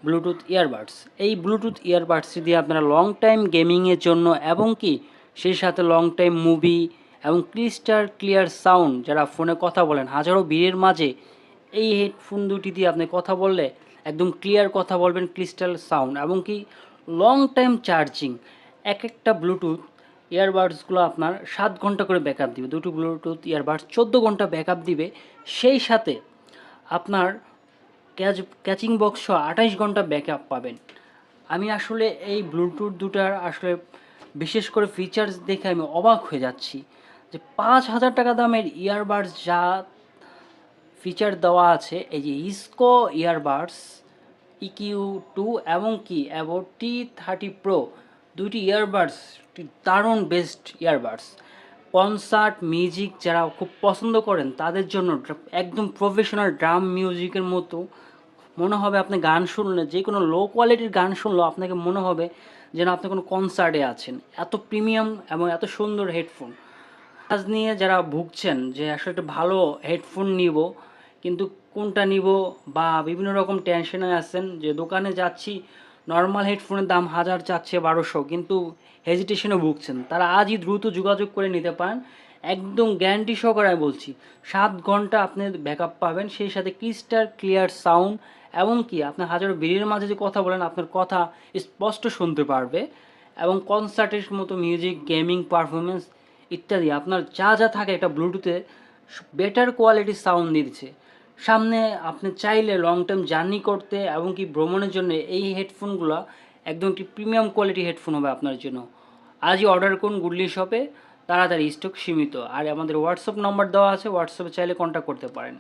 Bluetooth earbuds. এই Bluetooth ইয়ারবাডসটি দিয়ে আপনারা লং টাইম গেমিংয়ের জন্য এবং কি সেই সাথে লং টাইম মুভি এবং ক্রিস্টাল ক্লিয়ার সাউন্ড, যারা ফোনে কথা বলেন হাজারো ভিড়ের মাঝে এই হেডফোন দুটি দিয়ে আপনি কথা বললে একদম ক্লিয়ার কথা বলবেন, ক্রিস্টাল সাউন্ড এবং কি লং টাইম চার্জিং। এক একটা ব্লুটুথ ইয়ারবাডসগুলো আপনার 7 ঘন্টা করে ব্যাকআপ দিবে, দুটো ব্লুটুথ ইয়ারবাডস 14 ঘন্টা ব্যাকআপ দিবে। সেই সাথে আপনার ক্যাচিং বক্স 28 ঘন্টা ব্যাকআপ পাবেন। আমি আসলে এই ব্লুটুথ দুটার আসলে বিশেষ করে ফিচার্স দেখে আমি অবাক হয়ে যাচ্ছি যে 5,000 টাকা দামের ইয়ারবাডস যা ফিচার দেওয়া আছে, এই যে ইসকো ইয়ারবাডস EQ2 এবং কি অ্যাভো T30 Pro দুইটি ইয়ারবাডস দারুণ বেস্ট ইয়ারবাডস। কনসার্ট মিউজিক যারা খুব পছন্দ করেন তাদের জন্য একদম প্রফেশনাল ড্রাম মিউজিকের মতো মনে হবে। আপনি গান শুনলে, যে কোনো লো কোয়ালিটির গান শুনলেও আপনাকে মনে হবে যেন আপনি কোনো কনসার্টে আছেন। এত প্রিমিয়াম এবং এত সুন্দর হেডফোন। কাজ নিয়ে যারা ভুগছেন যে আসলে একটা ভালো হেডফোন নিব কিন্তু কোনটা নিব বা বিভিন্ন রকম টেনশনে আছেন, যে দোকানে যাচ্ছি নর্মাল হেডফোনের দাম 1000 চাচ্ছে 1200, কিন্তু হেজিটেশনে ভুগছেন, তারা আজই দ্রুত যোগাযোগ করে নিতে পারেন। একদম গ্যারান্টি সহকারে বলছি 7 ঘন্টা আপনি ব্যাকআপ পাবেন, সেই সাথে ক্রিস্টাল ক্লিয়ার সাউন্ড এবং কি আপনি হাজারো ভিড়ের মাঝে যে কথা বলেন আপনার কথা স্পষ্ট শুনতে পারবে এবং কনসার্টের মতো মিউজিক, গেমিং পারফরমেন্স ইত্যাদি আপনার যা যা থাকে একটা ব্লুটুথে বেটার কোয়ালিটির সাউন্ড দিচ্ছে। সামনে আপনি চাইলে লং টার্ম জার্নি করতে এবং কি ভ্রমণের জন্য এই হেডফোনগুলো একদম একটি প্রিমিয়াম কোয়ালিটি হেডফোন হবে আপনার জন্য। আজই অর্ডার করুন গুডলি শপে, তাড়াতাড়ি স্টক সীমিত। আর আমাদের হোয়াটসঅ্যাপ নাম্বার দেওয়া আছে, হোয়াটসঅ্যাপে চাইলে কন্ট্যাক্ট করতে পারেন।